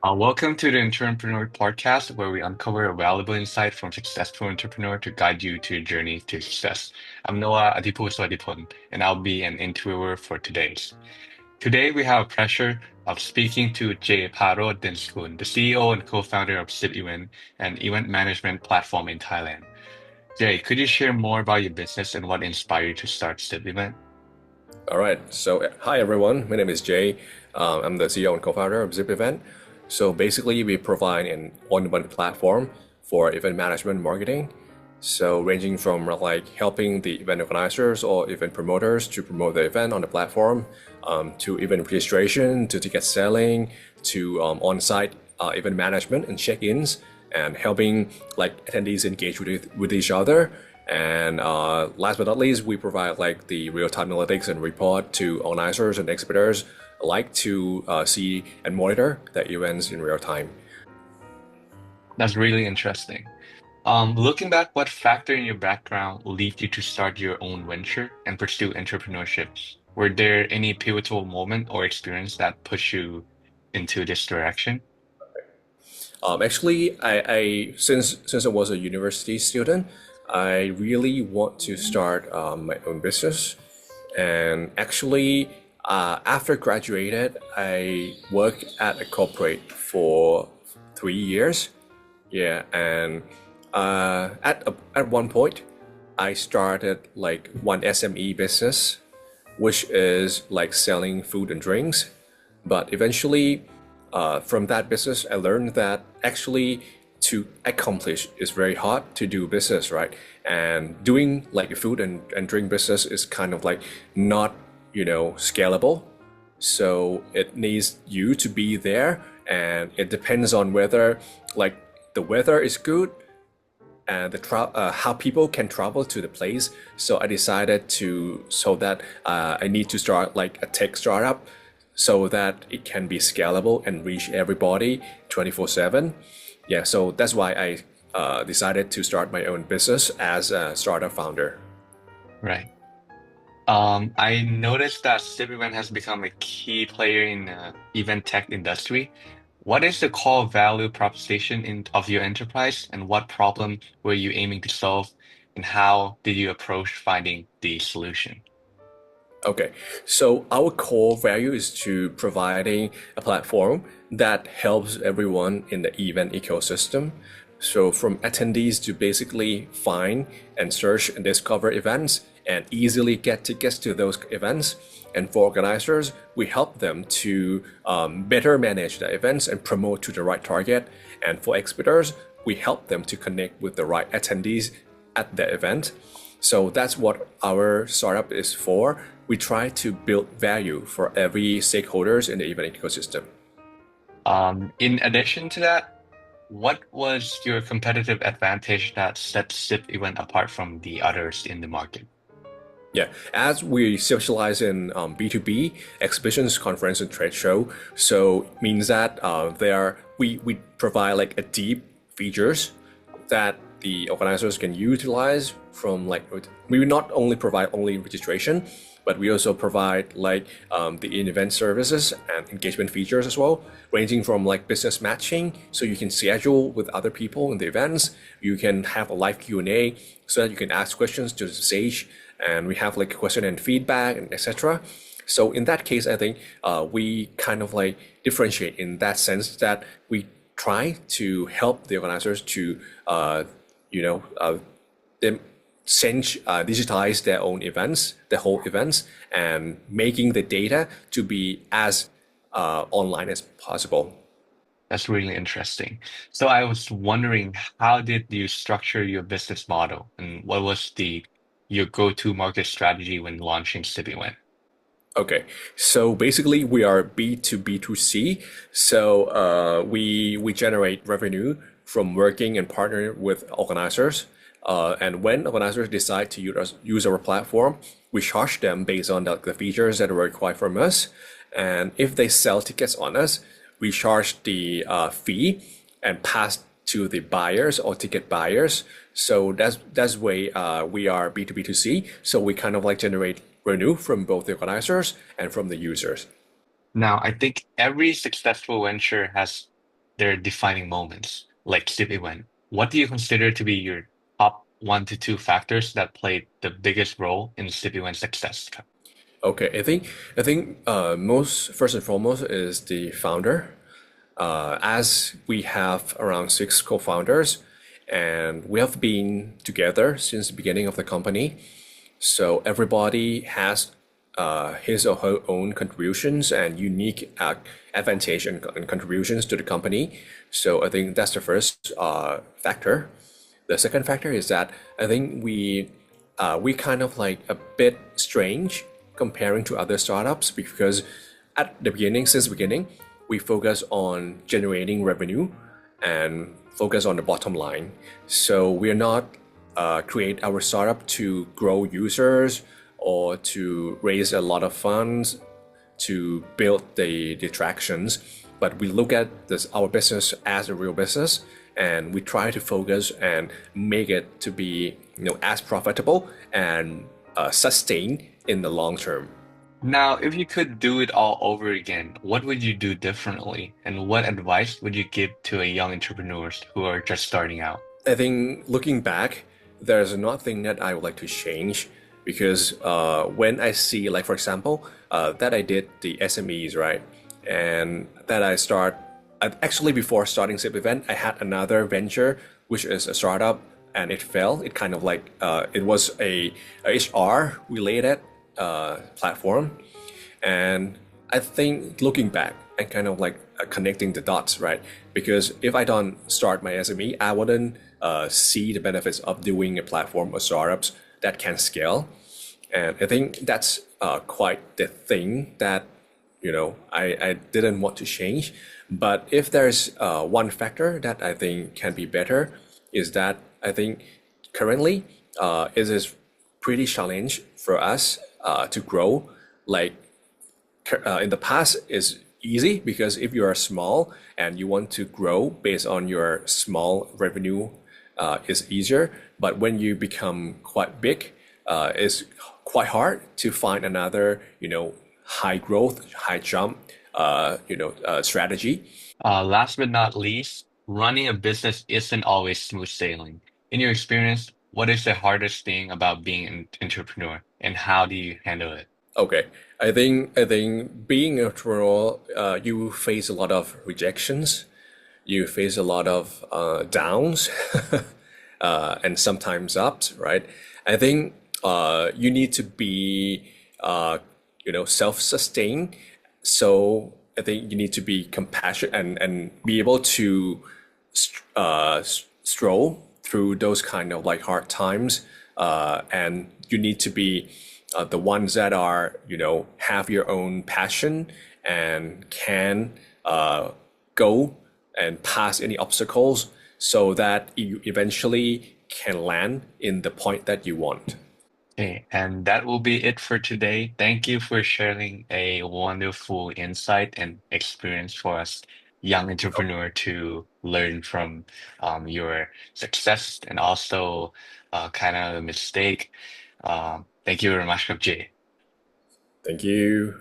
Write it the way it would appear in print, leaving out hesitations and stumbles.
Welcome to the Entrepreneur Podcast, where we uncover a valuable insight from successful entrepreneur to guide you to your journey to success. I'm Noah Adipun, and I'll be an interviewer for today's. Today, we have a pleasure of speaking to Jay Parote Denskoon, the CEO and co-founder of Zipevent, an event management platform in Thailand. Jay, could you share more about your business and what inspired you to start Zipevent? All right. So, hi everyone. My name is Jay. I'm the CEO and co-founder of Zipevent. So basically, we provide an on-demand platform for event management marketing. So ranging from like helping the event organizers or event promoters to promote the event on the platform, to event registration, to ticket selling, to on-site event management and check-ins, and helping like attendees engage with each other. And last but not least, we provide like the real-time analytics and report to organizers and exhibitors alike to see and monitor the events in real time. That's really interesting. Looking back, what factor in your background led you to start your own venture and pursue entrepreneurship? Were there any pivotal moment or experience that pushed you into this direction? Actually, I since I was a university student, I really want to start my own business. And actually, after graduated, I worked at a corporate for 3 years. Yeah, and at one point, I started like one SME business, which is like selling food and drinks. But eventually, from that business, I learned that actually to accomplish is very hard to do business, right? And doing like a food and drink business is kind of like not, scalable. So it needs you to be there, and it depends on whether like the weather is good and how people can travel to the place. So I decided I need to start like a tech startup so that it can be scalable and reach everybody 24/7. Yeah, so that's why I decided to start my own business as a startup founder. Right. I noticed that Civivent has become a key player in the event tech industry. What is the core value proposition of your enterprise, and what problem were you aiming to solve, and how did you approach finding the solution? Okay, so our core value is to providing a platform that helps everyone in the event ecosystem. So from attendees to basically find and search and discover events and easily get tickets to those events. And for organizers, we help them to better manage the events and promote to the right target. And for exhibitors, we help them to connect with the right attendees at the event. So that's what our startup is for. We try to build value for every stakeholders in the event ecosystem. In addition to that, what was your competitive advantage that sets Zip Event apart from the others in the market? Yeah, as we specialize in B2B exhibitions, conference, and trade show, so means that we provide like a deep features that the organizers can utilize from like we not only provide only registration, but we also provide like the in-event services and engagement features as well, ranging from like business matching, so you can schedule with other people in the events. You can have a live Q&A so that you can ask questions to the stage, and we have like question and feedback and etc. So in that case, I think we kind of like differentiate in that sense that we try to help the organizers to you know them digitize their own events, the whole events, and making the data to be as online as possible. That's really interesting. So I was wondering, how did you structure your business model, and what was the your go-to market strategy when launching Zipevent? Okay, so basically we are B2B2C. So we generate revenue from working and partnering with organizers. And when organizers decide to use our platform, we charge them based on the features that are required from us. And if they sell tickets on us, we charge the fee and pass to the buyers or ticket buyers. So that's way we are B2B2C. So we kind of like generate revenue from both the organizers and from the users. Now, I think every successful venture has their defining moments, like Zipevent. What do you consider to be your top 1 to 2 factors that played the biggest role in Zipevent's success? Okay, I think most first and foremost is the founder. As we have around six co-founders, and we have been together since the beginning of the company. So everybody has his or her own contributions and unique advantage and contributions to the company. So I think that's the first factor. The second factor is that I think we kind of like a bit strange comparing to other startups because at the beginning, since the beginning, we focus on generating revenue and focus on the bottom line. So we're not create our startup to grow users or to raise a lot of funds to build the attractions, but we look at this our business as a real business, and we try to focus and make it to be as profitable and sustain in the long term. Now, if you could do it all over again, what would you do differently? And what advice would you give to a young entrepreneurs who are just starting out? I think looking back, there's nothing that I would like to change because when I see, like for example, that I did the SMEs, right, and that actually before starting Zipevent, I had another venture which is a startup, and it fell. It kind of like it was a HR related platform, and I think looking back and kind of like connecting the dots, right? Because if I don't start my SME, I wouldn't see the benefits of doing a platform or startups that can scale. And I think that's quite the thing that I didn't want to change. But if there's one factor that I think can be better, is that I think currently it is pretty challenge for us to grow. Like in the past is easy because if you are small and you want to grow based on your small revenue, is easier. But when you become quite big, it's quite hard to find another, high growth, high jump, strategy. Last but not least, running a business isn't always smooth sailing. In your experience, what is the hardest thing about being an entrepreneur, and how do you handle it? Okay, I think being an entrepreneur, you face a lot of rejections, you face a lot of downs, and sometimes ups, right? I think you need to be, self-sustained. So I think you need to be compassionate and be able to stroll through those kind of like hard times, and you need to be the ones that are have your own passion and can go and pass any obstacles so that you eventually can land in the point that you want. Okay, and that will be it for today. Thank you for sharing a wonderful insight and experience for us young entrepreneur to learn from your success and also kind of mistake. Thank you very much, Jay. Thank you.